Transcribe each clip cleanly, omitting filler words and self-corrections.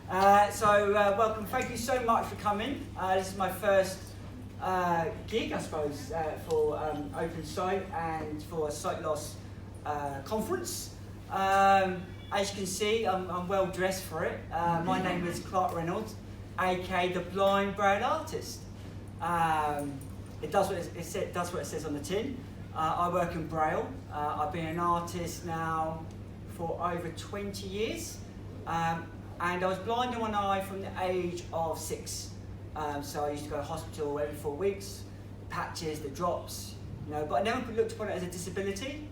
Welcome, thank you so much for coming. This is my first gig, I suppose, for Open Sight and for a sight loss conference. As you can see, I'm well dressed for it. My name is Clarke Reynolds, aka the Blind Braille Artist. It does what it says on the tin. I work in Braille. I've been an artist now for over 20 years. And I was blind in one eye from the age of 6. So I used to go to hospital every 4 weeks, the patches, the drops, but I never looked upon it as a disability.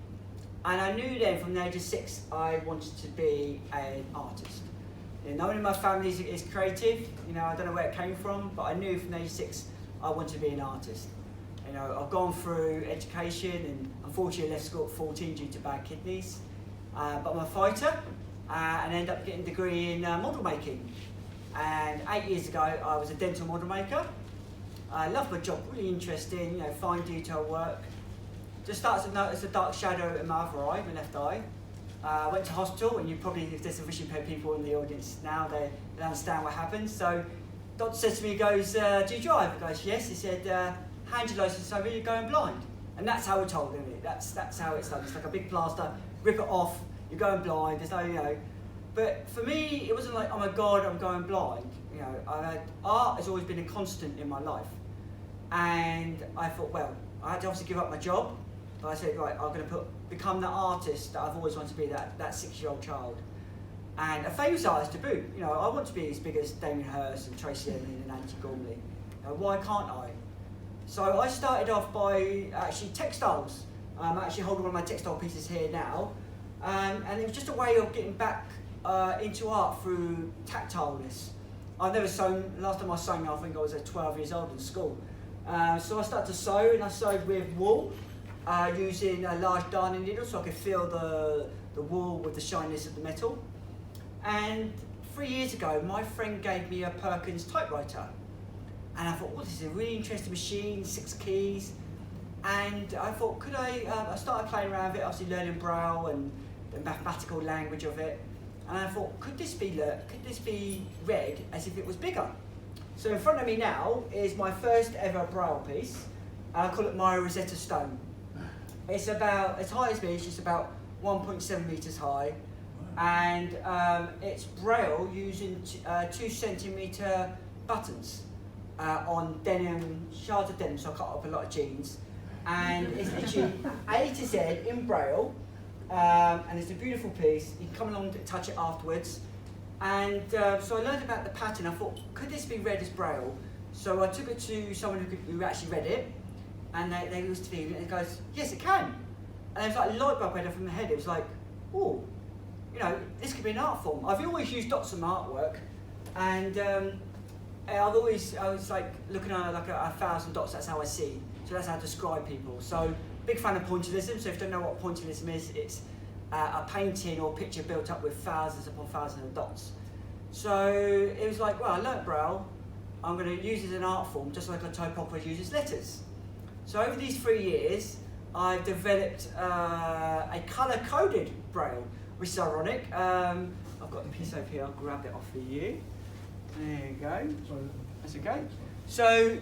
And I knew then from the age of 6 I wanted to be an artist. No one in my family is creative, I don't know where it came from, but I knew from the age of 6 I wanted to be an artist. I've gone through education and unfortunately left school at 14 due to bad kidneys. But I'm a fighter. And ended up getting a degree in model making. And 8 years ago, I was a dental model maker. I loved my job, really interesting, fine detail work. Just started to notice a dark shadow in my other eye, my left eye. I went to hospital, and if there's some visually impaired people in the audience now, they understand what happened. So, doctor says to me, he goes, do you drive? I goes, yes. He said, hand your license over, you're going blind. And that's how we're told, isn't it? That's how it's done. It's like a big plaster, rip it off, you're going blind, there's no, But for me, it wasn't like, oh my God, I'm going blind. Art has always been a constant in my life. And I thought, well, I had to obviously give up my job. But I said, right, I'm going to become the artist that I've always wanted to be, that 6-year-old child. And a famous artist to boot. I want to be as big as Damien Hirst and Tracy Emin and Angie Gormley. Why can't I? So I started off by actually textiles. I'm actually holding one of my textile pieces here now. And it was just a way of getting back into art through tactileness. I've never sewn. Last time I sewn, I think I was 12 years old in school. So I started to sew, and I sewed with wool, using a large darning needle so I could feel the wool with the shininess of the metal. And 3 years ago, my friend gave me a Perkins typewriter. And I thought, this is a really interesting machine, 6 keys. And I thought, could I started playing around with it, obviously learning Braille and the mathematical language of it, and I thought, could this be read as if it was bigger? So in front of me now is my first ever Braille piece. I call it my Rosetta Stone. It's about as high as me. It's just about 1.7 meters high, and it's Braille using 2 centimeter buttons on denim, shards of denim. So I cut up a lot of jeans, and it's literally A to Z in Braille. And it's a beautiful piece. You can come along and touch it afterwards. And so I learned about the pattern. I thought, could this be read as Braille? So I took it to someone who actually read it, and they used to be, and it goes, yes, it can. And it was like a light bulb went off from the head. It was like, oh, this could be an art form. I've always used dots in my artwork, and I was like looking at like 1,000 dots. That's how I see. So that's how I describe people. So. Big fan of pointillism, so if you don't know what pointillism is, it's a painting or picture built up with thousands upon thousands of dots. So it was like, well, I learnt Braille, I'm going to use it as an art form, just like a typographer uses letters. So over these 3 years, I've developed a colour-coded Braille, which is ironic. I've got the piece over here, I'll grab it off for you. There you go. That's okay. So,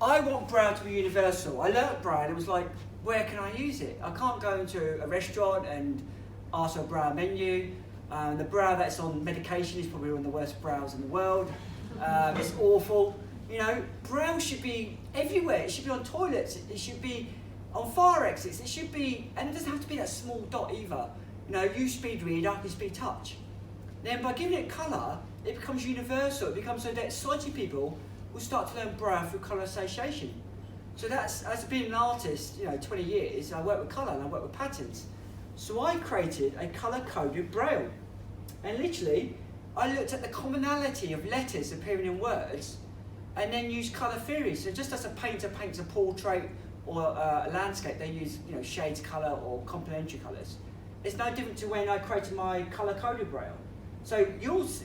I want Braille to be universal. I learnt Braille and it was like, where can I use it? I can't go into a restaurant and ask for a Braille menu. The Braille that's on medication is probably one of the worst Brailles in the world. It's awful. Braille should be everywhere. It should be on toilets. It should be on fire exits. It should be, and it doesn't have to be that small dot either. You speed read, I can speed touch. Then by giving it colour, it becomes universal. It becomes so that sighted people will start to learn Braille through colour association. So that's, as being an artist, 20 years, I work with colour and I work with patterns. So I created a colour-coded Braille. And literally, I looked at the commonality of letters appearing in words and then used colour theory. So just as a painter paints a portrait or a landscape, they use shades colour or complementary colours. It's no different to when I created my colour-coded Braille. So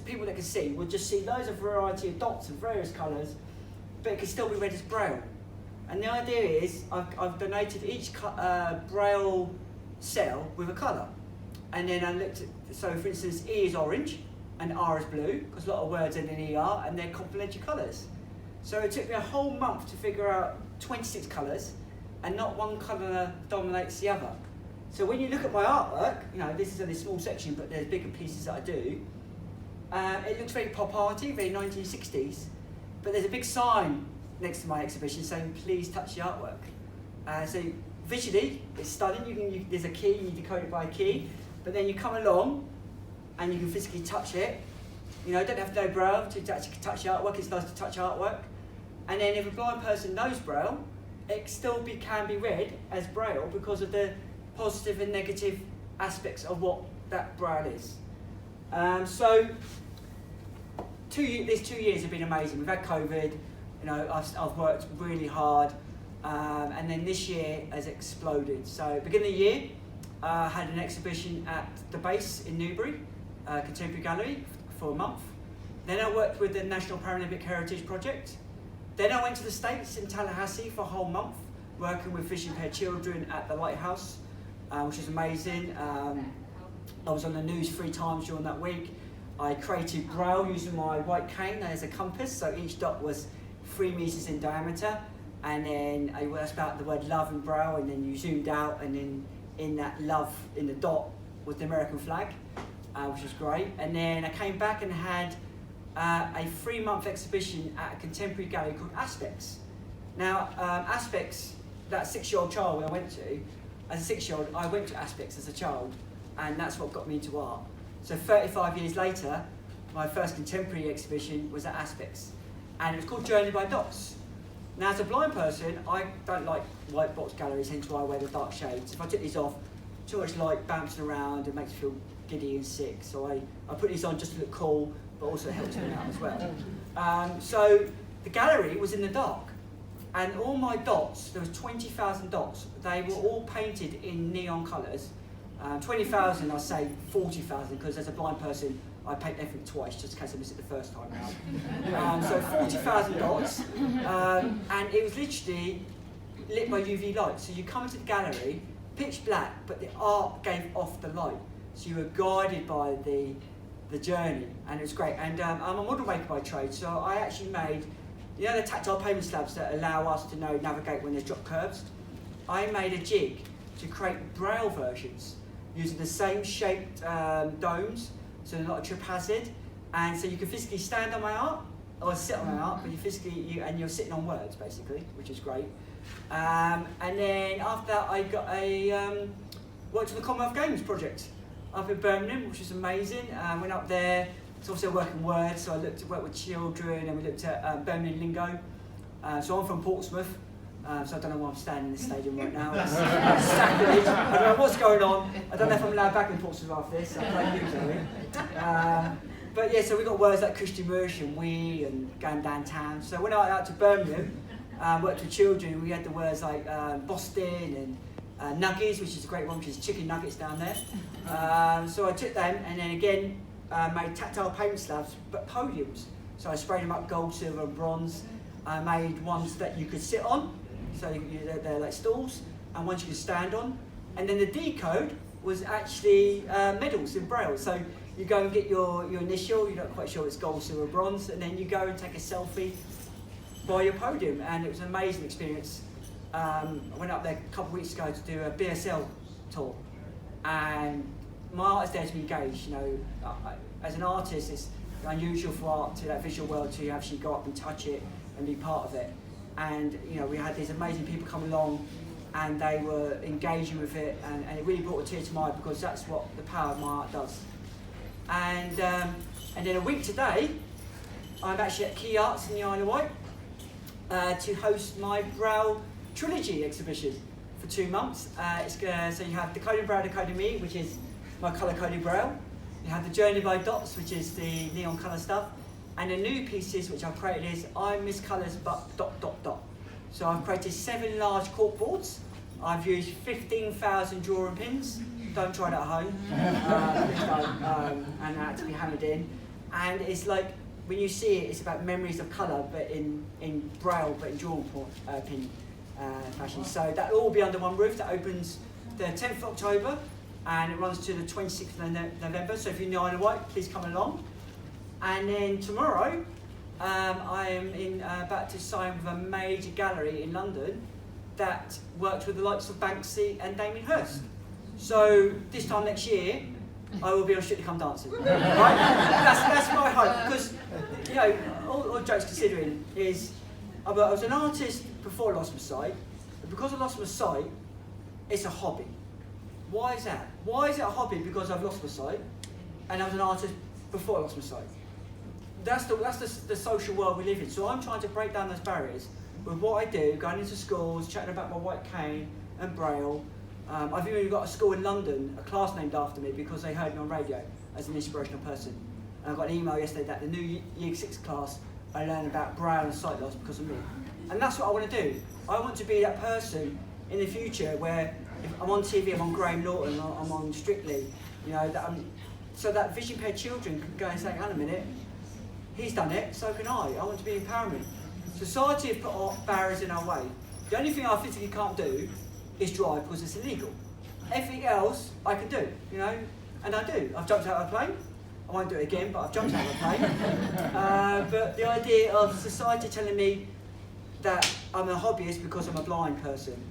people that can see will just see loads of variety of dots of various colours, but it can still be read as Braille. And the idea is I've donated each Braille cell with a colour. And then I looked at, so for instance, E is orange, and R is blue, because a lot of words end in ER, and they're complementary colours. So it took me a whole month to figure out 26 colours, and not one colour dominates the other. So when you look at my artwork, you know, this is only a small section, but there's bigger pieces that I do. It looks very pop arty, very 1960s, but there's a big sign next to my exhibition saying, please touch the artwork. So visually, it's stunning. There's a key, you decode it by a key, but then you come along and you can physically touch it. You know, don't have to know Braille to actually touch the artwork. It's nice to touch artwork. And then if a blind person knows Braille, it still can be read as Braille because of the positive and negative aspects of what that Braille is. So these 2 years have been amazing. We've had COVID. You know, I've worked really hard, and then this year has exploded. So beginning of the year, I had an exhibition at the base in Newbury, Contemporary Gallery, for a month. Then I worked with the National Paralympic Heritage Project. Then I went to the States in Tallahassee for a whole month, working with visually impaired children at the Lighthouse, which is amazing. I was on the news 3 times during that week. I created Braille using my white cane as a compass, so each dot was 3 meters in diameter, and then I worked about the word love in Braille, and then you zoomed out, and then in that love, in the dot, was the American flag, which was great. And then I came back and had a 3-month exhibition at a contemporary gallery called Aspects. Now, Aspects, that 6-year-old child I went to, as a 6-year-old, I went to Aspects as a child, and that's what got me into art. So 35 years later, my first contemporary exhibition was at Aspects, and it was called Journey by Dots. Now, as a blind person, I don't like white box galleries, hence why I wear the dark shades. If I took these off, too much light bouncing around, it makes me feel giddy and sick. So I put these on just to look cool, but also helps me out as well. So the gallery was in the dark, and all my dots, there was 20,000 dots, they were all painted in neon colours. 20,000, I say 40,000, because as a blind person, I paint everything twice, just in case I miss it the first time out. So 40,000 dots, and it was literally lit by UV light. So you come into the gallery, pitch black, but the art gave off the light. So you were guided by the journey, and it was great. And I'm a model maker by trade, so I actually made, you know, the tactile pavement slabs that allow us to navigate when there's drop curves? I made a jig to create Braille versions using the same shaped domes, so they're not a trip hazard, and so you can physically stand on my art or sit on my art, but you're sitting on words basically, which is great. And then after that, I got worked on the Commonwealth Games project up in Birmingham, which was amazing. Went up there. It's also working words, so I worked with children, and we looked at Birmingham lingo. So I'm from Portsmouth. So I don't know why I'm standing in this stadium right now. It's sacrilege. I don't know what's going on. I don't know if I'm allowed back in Portsmouth after this. I'm playing usually. But yeah, so we got words like Christy Mush and we and going downtown. So when I went out to Birmingham, worked with children, we had the words like Boston and nuggies, which is a great one, which is chicken nuggets down there. So I took them and then again made tactile paint slabs, but podiums. So I sprayed them up gold, silver and bronze. I made ones that you could sit on. So they're like stools, and ones you can stand on. And then the decode was actually medals in Braille. So you go and get your initial, you're not quite sure it's gold, silver, bronze, and then you go and take a selfie by your podium. And it was an amazing experience. I went up there a couple of weeks ago to do a Bsl Tour. And my art is there to be engaged. You know, as an artist, it's unusual for art to that visual world to actually go up and touch it and be part of it. And you know, we had these amazing people come along, and they were engaging with it, and it really brought a tear to my eye, because that's what the power of my art does. And then a week today, I'm actually at Key Arts in the Isle of Wight to host my Braille Trilogy exhibition for 2 months. So you have Decoding Braille, Decoding Me, which is my colour-coded Braille. You have the Journey by Dots, which is the neon colour stuff. And the new pieces which I've created is I miss colours but ... So I've created 7 large cork boards. I've used 15,000 drawing pins. Don't try that at home. And that to be hammered in. And it's like, when you see it, it's about memories of colour, but in Braille, but in drawing pin fashion. So that will all be under one roof. That opens the 10th of October, and it runs to the 26th of November. So if you're in the Isle of Wight, please come along. And then tomorrow, I am about to sign with a major gallery in London that works with the likes of Banksy and Damien Hirst. So this time next year, I will be on Strictly Come Dancing. Right? That's my hope, because, you know, all jokes considering, is I was an artist before I lost my sight, but because I lost my sight, it's a hobby. Why is that? Why is it a hobby? Because I've lost my sight, and I was an artist before I lost my sight. That's the social world we live in. So I'm trying to break down those barriers with what I do, going into schools, chatting about my white cane and Braille. I've even got a school in London, a class named after me, because they heard me on radio as an inspirational person. And I got an email yesterday that the new Year 6 class are learning about Braille and sight loss because of me. And that's what I want to do. I want to be that person in the future where if I'm on TV, I'm on Graham Norton, I'm on Strictly, you know, so that visually impaired children can go and say, hang on a minute, he's done it, so can I. I want to be empowerment. Society have put barriers in our way. The only thing I physically can't do is drive because it's illegal. Everything else I can do, you know, and I do. I've jumped out of a plane. I won't do it again, but I've jumped out of a plane. But the idea of society telling me that I'm a hobbyist because I'm a blind person,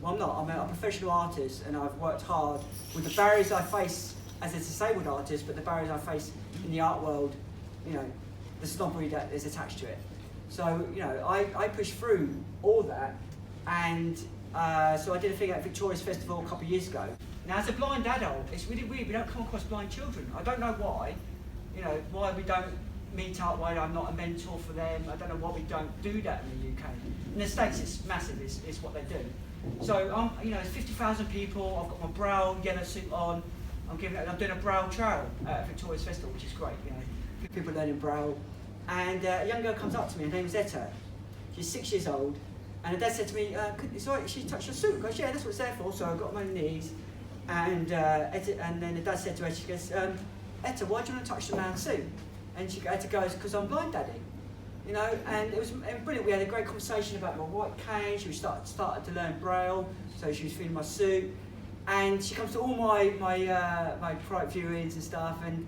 well, I'm not. I'm a professional artist, and I've worked hard with the barriers I face as a disabled artist, but the barriers I face in the art world, you know, the snobbery that is attached to it. So, you know, I pushed through all that, and so I did a thing at Victoria's Festival a couple of years ago. Now, as a blind adult, it's really weird, we don't come across blind children. I don't know why, you know, why we don't meet up, why I'm not a mentor for them. I don't know why we don't do that in the UK. In the States, it's massive, it's what they do. So, you know, it's 50,000 people, I've got my Braille yellow suit on, I'm doing a Braille trail at Victoria's Festival, which is great, you know. People learning Braille. And a young girl comes up to me, her name is Etta. She's 6 years old, and her dad said to me, it's all right, she touched your suit. I goes, yeah, that's what it's there for. So I got on my knees, and then the dad said to her, she goes, Etta, why do you want to touch the man's suit? And Etta goes, because I'm blind, Daddy. You know, and it was brilliant. We had a great conversation about my white cane. She started to learn Braille, so she was feeling my suit. And she comes to all my private viewings and stuff. And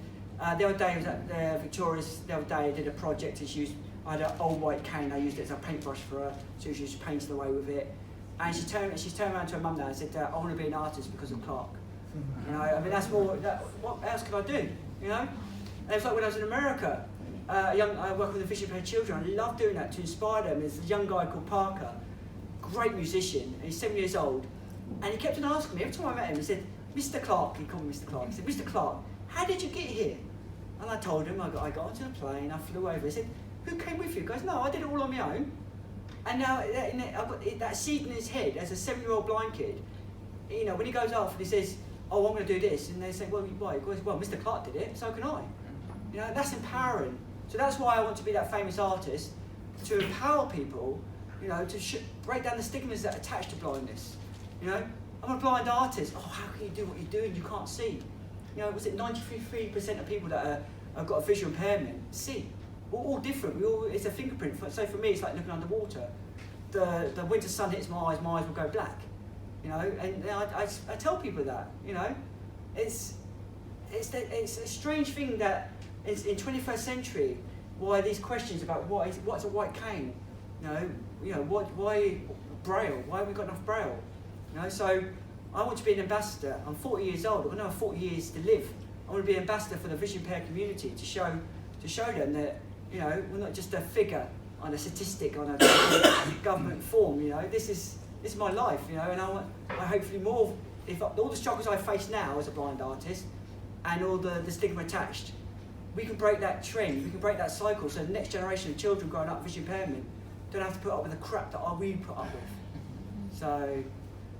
the other day I was at Victoria's. The other day I did a project, and I had an old white cane. I used it as a paintbrush for her, so she was painting away with it. And she's turned around to her mum now and said, I want to be an artist because of Clarke. You know, I mean, that's more. What else could I do? You know, and it was like when I was in America. I work with the visually impaired children. I love doing that to inspire them. There's a young guy called Parker, great musician, and he's 7 years old. And he kept on asking me, every time I met him, he said, Mr. Clarke, he called me Mr. Clarke. He said, Mr. Clarke, how did you get here? And I told him, I got onto the plane, I flew over. He said, who came with you? He goes, no, I did it all on my own. And now I've got that seed in his head as a 7-year-old blind kid. You know, when he goes off and he says, oh, I'm going to do this, and they say, well, why? He goes, well, Mr. Clarke did it, so can I. You know, that's empowering. So that's why I want to be that famous artist, to empower people, you know, to break down the stigmas that attach to blindness. You know, I'm a blind artist. Oh, how can you do what you do and you can't see? You know, was it 93% of people that have got a visual impairment see? We're all different. It's a fingerprint. So for me, it's like looking underwater. The winter sun hits my eyes will go black. You know, and I tell people that. You know, it's a strange thing that. It's in 21st century, why these questions about what's a white cane, you know, why Braille? Why have we got enough Braille? You know, so I want to be an ambassador. I'm 40 years old. I've got another 40 years to live. I want to be an ambassador for the visually impaired community to show them that, you know, we're not just a figure on a statistic on a government form. You know, this is my life. You know, and I hopefully more. If all the struggles I face now as a blind artist, and all the stigma attached. We can break that trend, we can break that cycle, so the next generation of children growing up with visual impairment don't have to put up with the crap that we put up with.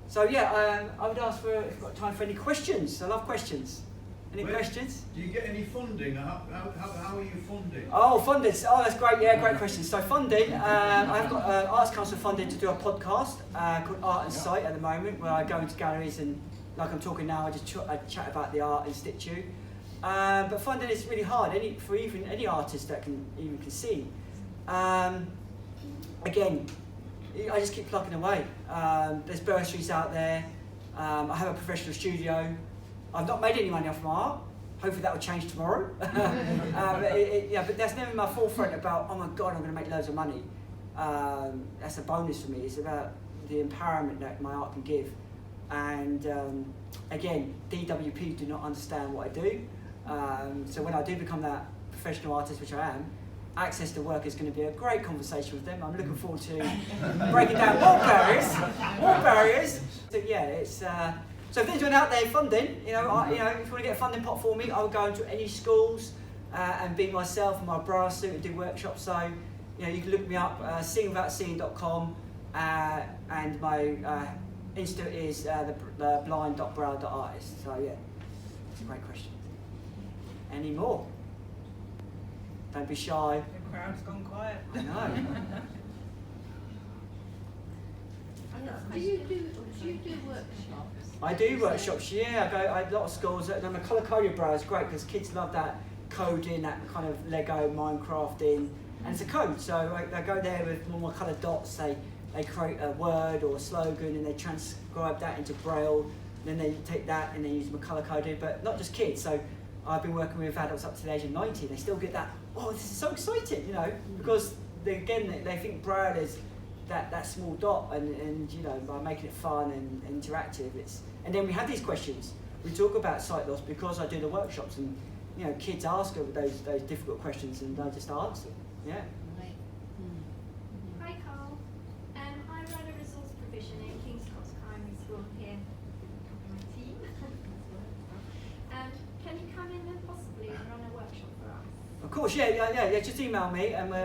So yeah, I would ask if you've got time for any questions. I love questions. Any questions? Do you get any funding? How are you funding? Oh, funded. Oh, that's great. Yeah, great question. So funding, I've got Arts Council funding to do a podcast called Art and Sight at the moment, where I go into galleries and, like I'm talking now, I chat about the art in situ. But funding is really hard for even any artist that can see. Again, I just keep plugging away. There's bursaries out there. I have a professional studio. I've not made any money off my art. Hopefully that will change tomorrow. But that's never my forefront about, oh my God, I'm going to make loads of money. That's a bonus for me. It's about the empowerment that my art can give. And again, DWP do not understand what I do. So when I do become that professional artist, which I am, access to work is going to be a great conversation with them. I'm looking forward to breaking down more barriers. So yeah, it's so if there's anyone out there funding, if you want to get a funding pot for me, I would go into any schools and be myself in my Braille suit and do workshops. So you can look me up, seeingwithoutseeing.com, and my Insta is the blind.braille.artist. So yeah, it's a great question. Any more? Don't be shy. The crowd's gone quiet. I know. Do you do workshops? I do workshops, yeah. I go a lot of schools, and my colour coded Braille is great because kids love that coding, that kind of Lego Minecrafting, and it's a code. So I go there with more coloured dots. They create a word or a slogan, and they transcribe that into Braille. Then they take that and they use my colour coded, but not just kids. So I've been working with adults up to the age of 90. They still get that. Oh, this is so exciting, because they think Braille is that small dot, and by making it fun and interactive, and then we have these questions. We talk about sight loss because I do the workshops, and kids ask those difficult questions, and I just answer. Yeah. Hi Carl, I run a resource provision in King's Cross Primary School here. My team. Can you come in and possibly run a workshop for us? Of course, yeah. Just email me, and I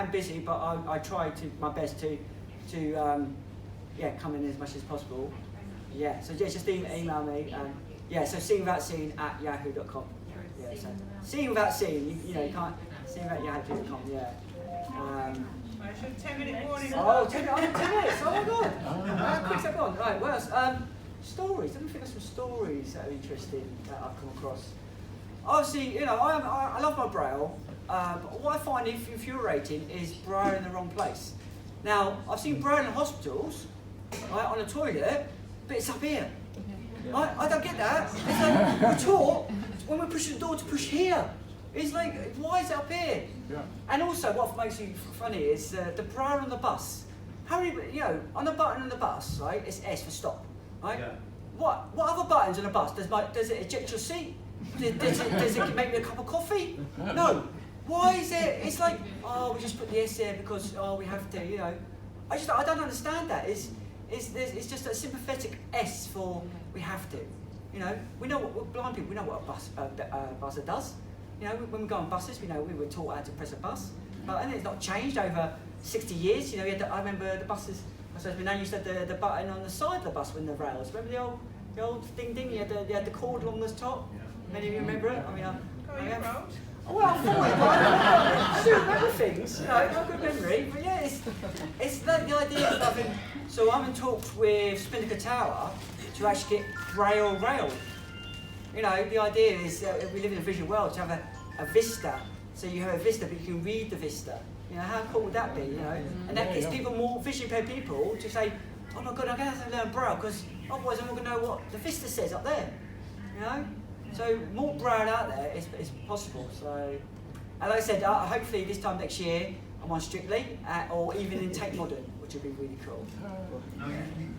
am busy, but I try my best to come in as much as possible. Yeah, so just email me. So seeingwithoutseeing@yahoo.com. Yeah, so seeing without seeing, you can't seeing without yahoo.com. Yeah. I should 10-minute warning. 10 minutes. Oh my God. How quick's that gone? Right. What else? Stories. Let me think of some stories that are interesting that I've come across. Obviously, I love my Braille, but what I find infuriating is Braille in the wrong place. Now, I've seen Braille in hospitals, right, on a toilet, but it's up here. I don't get that. It's like we're taught when we're pushing the door to push here. It's like, why is it up here? Yeah. And also, what makes it funny is the Braille on the bus. How many, on the button on the bus, right, it's S for stop, right? Yeah. What other buttons on a bus? Does it eject your seat? Does it make me a cup of coffee? No. Why is it? It's like, we just put the S there because we have to. I don't understand that. It's just a sympathetic S for we have to. We know what blind people. We know what a buzzer does. When we go on buses, we were taught how to press a bus, and it's not changed over 60 years. I remember the buses. I suppose we now used to have the button on the side of the bus when the rails. Remember the old ding ding? You had the cord along the top. Many of you remember it? I mean, I do remember things. Not good memory, but yeah, it's like the idea of having. So I'm in talks with Spinnaker Tower to actually get Braille rail. The idea is we live in a visual world to have a vista. So you have a vista, but you can read the vista. How cool would that be? And that gets people, more visually impaired people, to say, oh my God, I'm going to have to learn Braille because otherwise I'm not going to know what the vista says up there. So more Braille out there is possible. So, and like I said, hopefully this time next year I'm on Strictly or even in Take Modern, which would be really cool. Now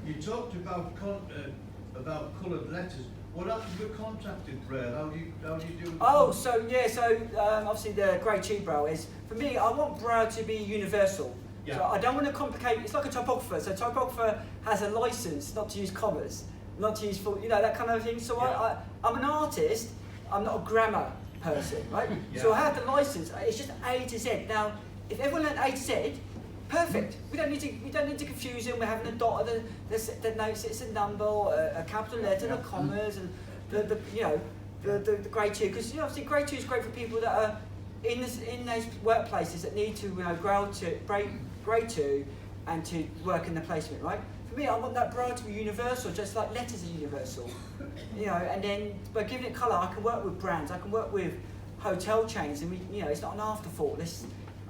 you talked about coloured letters. What happened with contracted Braille? How do you do it? Obviously the grade 2 Braille is, for me, I want Braille to be universal. Yeah. So I don't want to complicate. It's like a typographer. So a typographer has a license not to use commas, not to use full, that kind of thing. So yeah. I'm an artist. I'm not a grammar person, right? Yeah. So I have the license. It's just A to Z. Now, if everyone learned A to Z, perfect. We don't need to confuse them. We're having a dot that notes it's a number, or a capital letter, the commas, and the grade 2. Because obviously grade 2 is great for people that are in those workplaces that need to grade 2 and to work in the placement, right? For me, I want that Braille to be universal, just like letters are universal. And then by giving it colour, I can work with brands, I can work with hotel chains, and it's not an afterthought.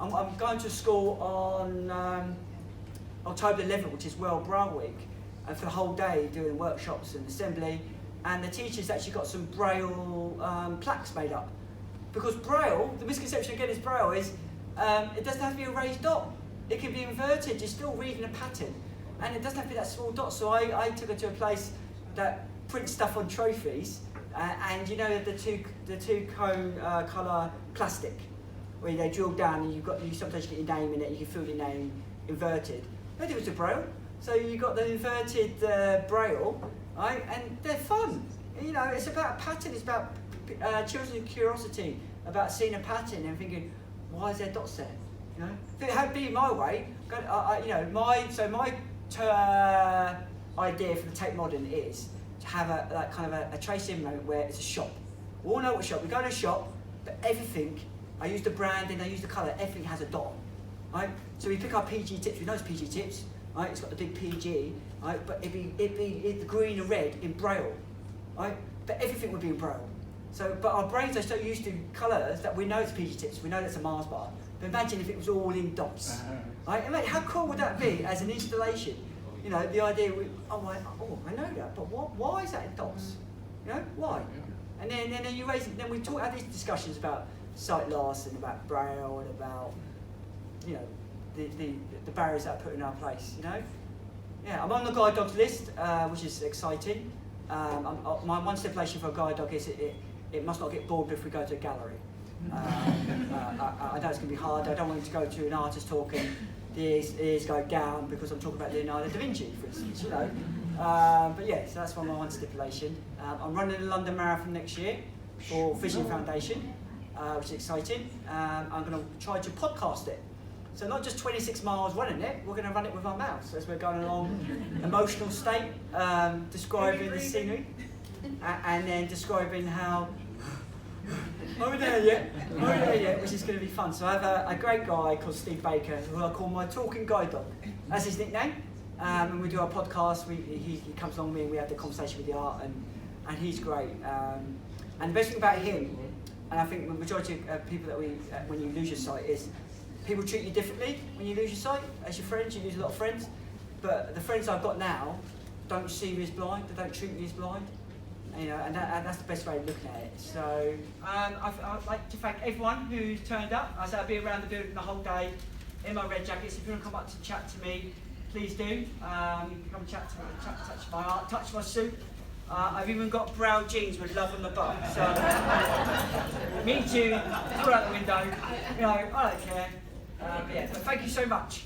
I'm going to school on October 11th, which is World Braille Week, and for the whole day doing workshops and assembly. and the teacher's actually got some Braille plaques made up. Because Braille, the misconception again is Braille is, it doesn't have to be a raised dot. It can be inverted, you're still reading a pattern. And it doesn't have to be that small dot, so I took her to a place that prints stuff on trophies, and you know the two cone colour plastic, where they drill down and you sometimes get your name in it, you can fill your name inverted. They do it to Braille, so you got the inverted Braille, right? And they're fun. You know, it's about a pattern. It's about children's curiosity, about seeing a pattern and thinking, why is there dots there? You know, if it had been my way, my idea for the Tate Modern is to have a trace-in moment where it's a shop. We all know what shop. We go to a shop, but everything, I use the branding, I use the colour, everything has a dot, right? So we pick our PG tips. We know it's PG tips, right? It's got the big PG, right? But it'd be the green and red in Braille, right? But everything would be in Braille. So, but our brains are so used to colours that we know it's PG tips. We know that's a Mars bar. But imagine if it was all in dots, right? Imagine, how cool would that be as an installation? You know, the idea, I know that, but why is that in dots? You know, why? And then you raise it, then we have these discussions about sight loss and about Braille and about, you know, the barriers that are put in our place, you know? Yeah, I'm on the guide dogs list, which is exciting. My one stipulation for a guide dog is it must not get bored if we go to a gallery. I know it's going to be hard. I don't want him to go to an artist talk and the ears go down because I'm talking about Leonardo da Vinci, for instance, you know. But yeah, so that's my one stipulation. I'm running the London Marathon next year for Vision Foundation, which is exciting. I'm going to try to podcast it. So not just 26 miles running it, we're going to run it with our mouths as we're going along, emotional state, describing the scenery, and then describing how, are we there yet, which is going to be fun. So I have a great guy called Steve Baker, who I call my talking guide dog. That's his nickname. And we do our podcast, he comes along with me and we have the conversation with the art, and he's great. And the best thing about him, and I think the majority of people that when you lose your sight is, people treat you differently when you lose your sight. As your friends, you lose a lot of friends. But the friends I've got now don't see me as blind, they don't treat me as blind. You know, and that's the best way of looking at it. So I'd like to thank everyone who's turned up. As I'll be around the building the whole day in my red jackets. If you want to come up to chat to me, please do. You can come chat to me, touch my art, touch my suit. I've even got brown jeans with love on the butt. So me too, throw out the window. You know, I don't care. But yeah, but thank you so much.